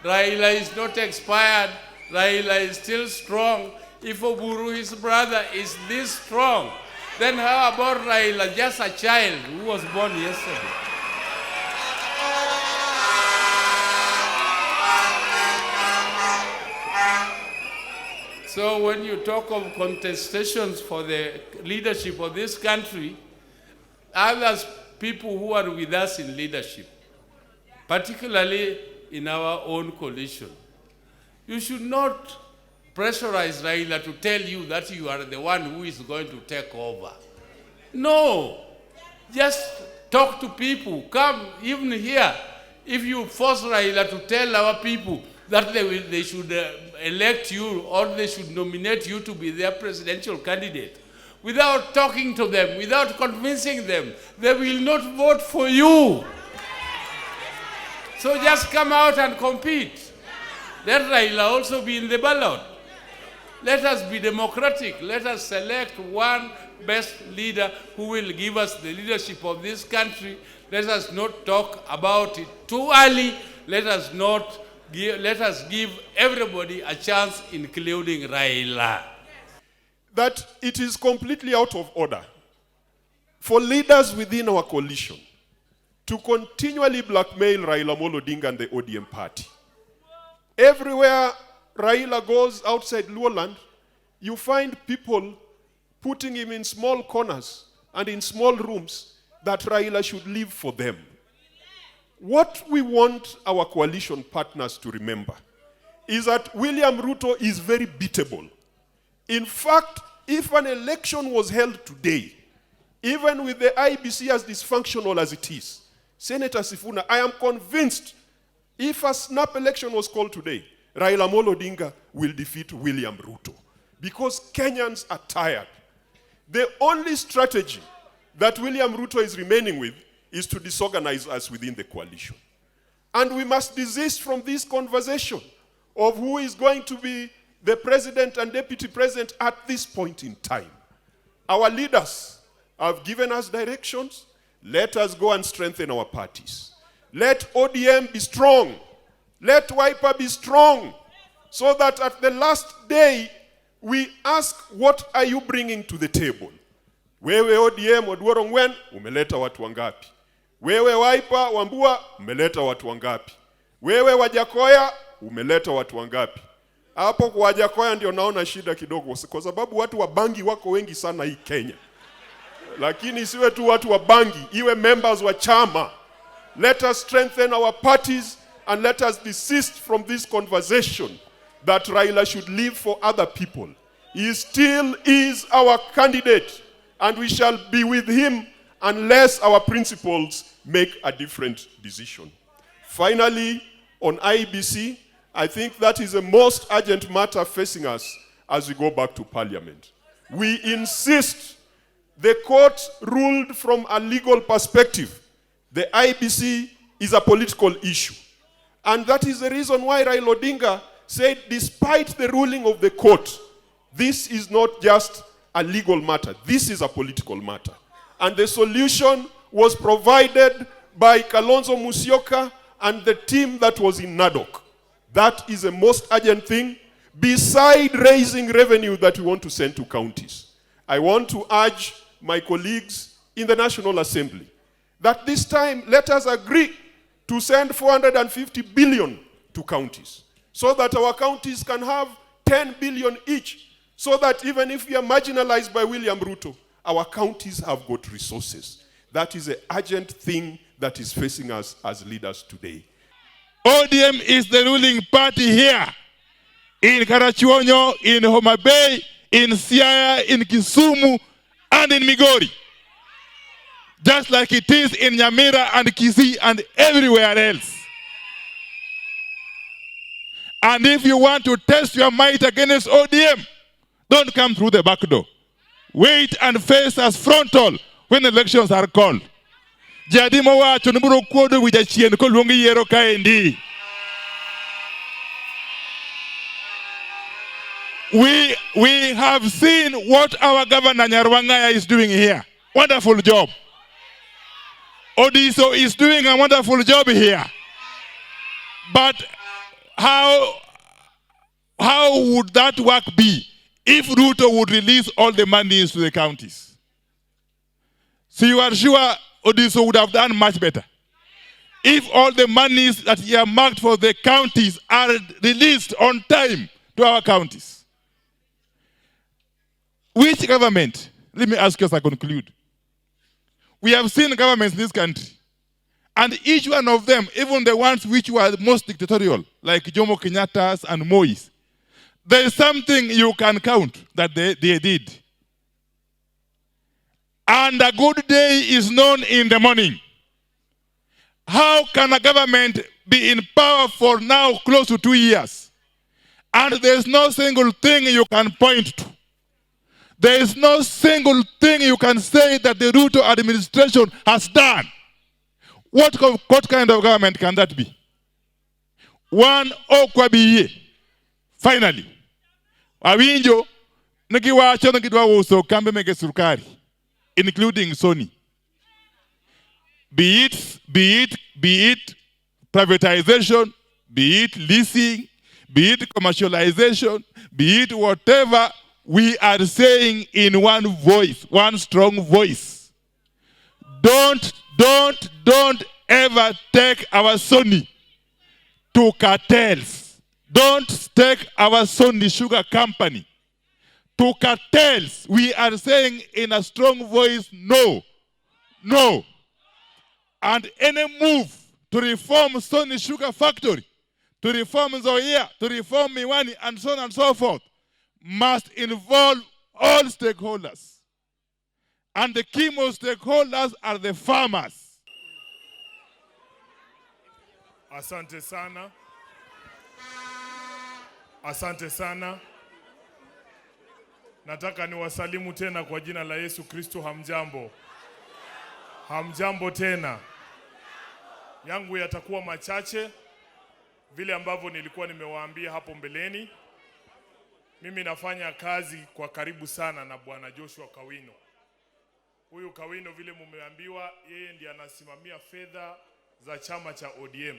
Raila is not expired. Raila is still strong. If Oburu, his brother, is this strong, then how about Raila, just a child who was born yesterday? So when you talk of contestations for the leadership of this country, others, people who are with us in leadership, particularly in our own coalition, you should not pressurize Raila to tell you that you are the one who is going to take over. No. Just talk to people. Come even here. If you force Raila to tell our people that they should elect you or they should nominate you to be their presidential candidate, without talking to them, without convincing them, they will not vote for you. So just come out and compete. Let Raila also be in the ballot. Let us be democratic. Let us select one best leader who will give us the leadership of this country. Let us not talk about it too early. Let us give everybody a chance, including Raila. That it is completely out of order for leaders within our coalition to continually blackmail Raila Amolo Odinga and the ODM party. Everywhere Raila goes outside Luoland, you find people putting him in small corners and in small rooms that Raila should live for them. What we want our coalition partners to remember is that William Ruto is very beatable. In fact, if an election was held today, even with the IBC as dysfunctional as it is, Senator Sifuna, I am convinced if a snap election was called today, Raila Amolo Odinga will defeat William Ruto because Kenyans are tired. The only strategy that William Ruto is remaining with is to disorganize us within the coalition. And we must desist from this conversation of who is going to be the president and deputy president at this point in time. Our leaders have given us directions. Let us go and strengthen our parties. Let ODM be strong. Let Wiper be strong. So that at the last day, we ask, what are you bringing to the table? Wewe ODM, Oduoro Ngwen, umeleta watu wangapi? Wewe Wiper, Wambua, umeleta watu wangapi? Wewe Wajakoya, umeleta watu wangapi? Hapo kwa Wajakoya ndio naona shida kidogo, kwa sababu watu wa bangi wako wengi sana hii Kenya. Lakini isiwe tu watu wa bangi, iwe members wa chama. Let us strengthen our parties and let us desist from this conversation that Raila should live for other people. He still is our candidate and we shall be with him unless our principles make a different decision. Finally, on IEBC, I think that is the most urgent matter facing us as we go back to Parliament. We insist the court ruled from a legal perspective. The IEBC is a political issue. And that is the reason why Raila Odinga said, despite the ruling of the court, this is not just a legal matter. This is a political matter. And the solution was provided by Kalonzo Musyoka and the team that was in NADOC. That is the most urgent thing, beside raising revenue that we want to send to counties. I want to urge my colleagues in the National Assembly that this time let us agree to send 450 billion to counties so that our counties can have 10 billion each, so that even if we are marginalized by William Ruto, our counties have got resources. That is the urgent thing that is facing us as leaders today. ODM is the ruling party here in Karachuonyo, in Homa Bay, in Siaya, in Kisumu, and in Migori. Just like it is in Nyamira and Kisii and everywhere else. And if you want to test your might against ODM, don't come through the back door. Wait and face us frontal when elections are called. Jadimo wacho nuburo kuodo wijachien ko luongi yero kaendi. We have seen what our governor Nyarwangaya is doing here. Wonderful job. Odiso is doing a wonderful job here. But would that work be if Ruto would release all the monies to the counties? So you are sure Odiso would have done much better if all the monies that he has marked for the counties are released on time to our counties. Which government, let me ask you as I conclude. We have seen governments in this country, and each one of them, even the ones which were most dictatorial, like Jomo Kenyatta's and Moi's, there is something you can count that they did. And a good day is known in the morning. How can a government be in power for now close to 2 years, and there's no single thing you can point to? There is no single thing you can say that the Ruto administration has done. What kind of government can that be? One okwabiye. Finally, awinjo nikiwacho nikidwa uso kambe mege surukari, including Sony. Be it privatization, be it leasing, be it commercialization, be it whatever, we are saying in one voice, one strong voice. Don't ever take our Sony to cartels. Don't take our Sony Sugar Company to cartels. We are saying in a strong voice, no, no. And any move to reform Sony Sugar Factory, to reform Zoya, to reform Miwani, and so on and so forth, must involve all stakeholders. And the key most stakeholders are the farmers. Asante sana. Asante sana. Nataka niwasalimu tena kwa jina la Yesu Kristo. Hamjambo. Hamjambo tena. Yangu yatakuwa machache vile ambavyo nilikuwa nimewaambia hapo mbeleni. Mimi nafanya kazi kwa karibu sana na Bwana Joshua Kawino. Huyu Kawino vile mumeambiwa, yeye ndiye anasimamia fedha za chama cha ODM.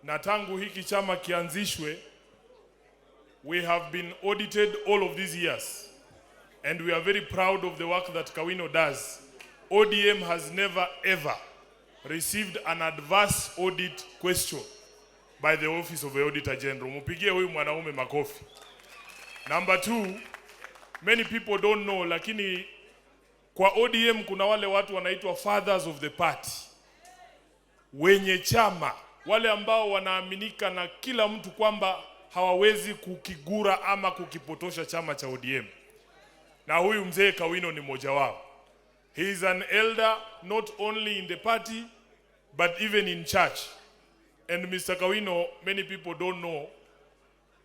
Na tangu hiki chama kianzishwe, we have been audited all of these years. And we are very proud of the work that Kawino does. ODM has never ever received an adverse audit question by the Office of the Auditor General. Mupigie huyu mwanaume makofi. Number 2, many people don't know, lakini kwa ODM kuna wale watu wanaitwa fathers of the party. Wenye chama, wale ambao wanaaminika na kila mtu kwamba hawawezi kukigura ama kukipotosha chama cha ODM. Na huyu mzee Kawino ni mmoja wao. He is an elder not only in the party but even in church. And Mr. Kawino, many people don't know.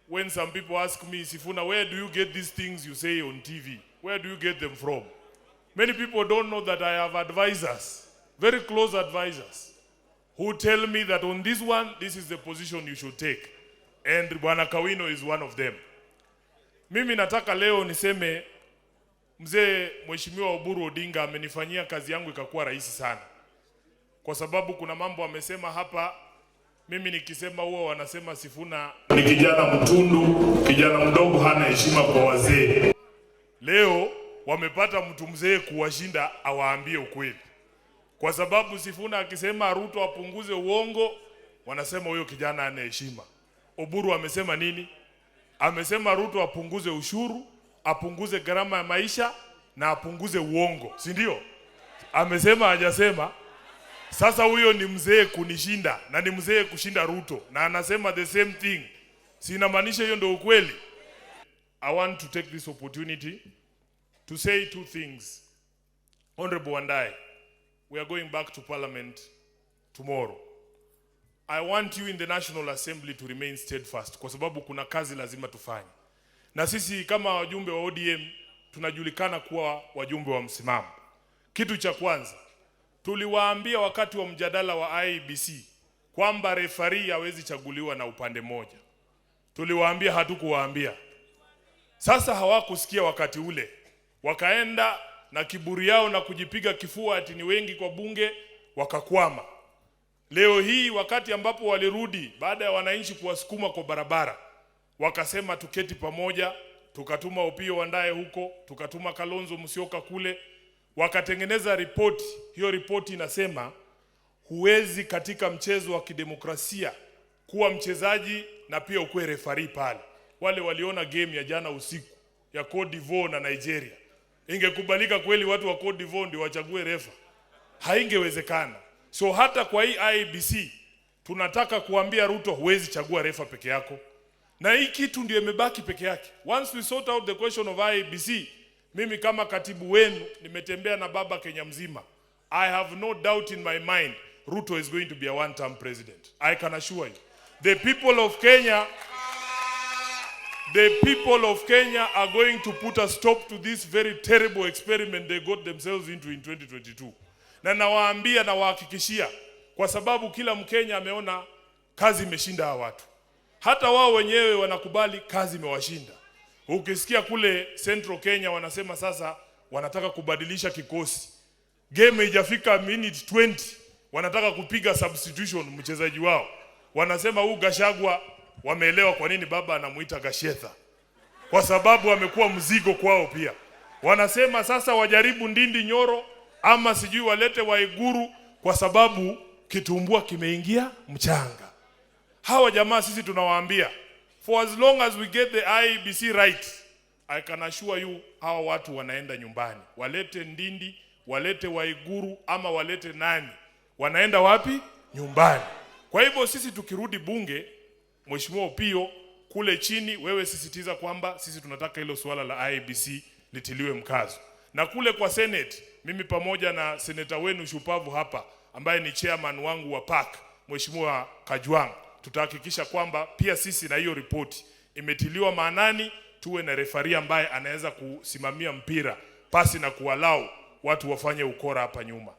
When some people ask me, Sifuna, where do you get these things you say on TV? Where do you get them from? Many people don't know that I have advisors, very close advisors, who tell me that on this one, this is the position you should take. And Bwana Kawino is one of them. Mimi nataka leo niseme, mzee Mheshimiwa Oburu Odinga amenifanyia kazi yangu ikakuwa rahisi sana. Kwa sababu kuna mambo amesema hapa, mimi nikisema huwa wanasema Sifuna ni kijana mtundu, kijana mdogo hana heshima kwa wazee. Leo wamepata mtu mzee kuwashinda awaambie ukweli. Kwa sababu Sifuna akisema Ruto apunguze uongo, wanasema huyo kijana hana heshima. Oburu amesema nini? Amesema Ruto apunguze ushuru, apunguze gharama ya maisha na apunguze uongo, si ndio? Amesema hajasema? Sasa huyo ni mzee kunishinda na ni mzee kushinda Ruto na anasema the same thing. Sinamaanisha hiyo ndio ukweli. I want to take this opportunity to say 2 things. Honorable Wandai, we are going back to Parliament tomorrow. I want you in the National Assembly to remain steadfast kwa sababu kuna kazi lazima tufanye. Na sisi kama wajumbe wa ODM tunajulikana kuwa wajumbe wa msimamo. Kitu cha kwanza, tuliwaambia wakati wa mjadala wa IEBC kwamba referee hawezi chaguliwa na upande moja. Tuliwaambia, hatukuwaambia. Sasa hawakusikia wakati ule. Wakaenda na kiburi yao na kujipiga kifua ati ni wengi kwa bunge, wakakwama. Leo hii wakati ambapo walirudi baada ya wananchi kuwasukuma kwa barabara, wakasema tuketi pamoja, tukatuma Opiyo Wandaye huko, tukatuma Kalonzo Musyoka kule, wakatengeneza ripoti. Hiyo ripoti inasema huwezi katika mchezo wa kidemokrasia kuwa mchezaji na pia ukuwe referee pale. Wale waliona game ya jana usiku ya Cote d'Ivoire na Nigeria, ingekubalika kweli watu wa Cote d'Ivoire ndio wachague refa? Haingewezekana. So hata kwa hii IEBC tunataka kuambia Ruto, huwezi chagua refa peke yako. Na hii kitu ndio imebaki peke yake. Once we sort out the question of IEBC, mimi kama katibu wenu nimetembea na baba Kenya mzima. I have no doubt in my mind Ruto is going to be a one-term president. I can assure you. The people of Kenya are going to put a stop to this very terrible experiment they got themselves into in 2022. Na nawaambia na wahakikishia, kwa sababu kila Mkenya ameona kazi imeshinda hawa watu. Hata wao wenyewe wanakubali kazi imewashinda. Ukisikia kule Central Kenya wanasema sasa wanataka kubadilisha kikosi. Game haijafika minute 20, wanataka kupiga substitution mchezaji wao. Wanasema huu Gashagwa, wameelewa kwa nini baba anamuita Gashetha. Kwa sababu amekuwa mzigo kwao pia. Wanasema sasa wajaribu Ndindi Nyoro ama sijui walete Waiguru kwa sababu kitumbua kimeingia mchanga. Hawa jamaa sisi tunawaambia, for as long as we get the IEBC right, I can assure you hawa watu wanaenda nyumbani. Walete Ndindi, walete Waiguru ama walete nani, wanaenda wapi? Nyumbani. Kwa hivyo sisi tukirudi bunge, Mheshimiwa Opiyo, kule chini wewe sisitiza kwamba sisi tunataka hilo swala la IEBC litiliwe mkazo. Na kule kwa Senate, mimi pamoja na seneta wenu shupavu hapa ambaye ni chairman wangu wa PAC, Mheshimiwa Kajwang, tutahakikisha kwamba pia sisi na hiyo ripoti imetiliwa maanani, tuwe na referee ambaye anaweza kusimamia mpira pasi na kuwalau watu wafanye ukora hapa nyuma.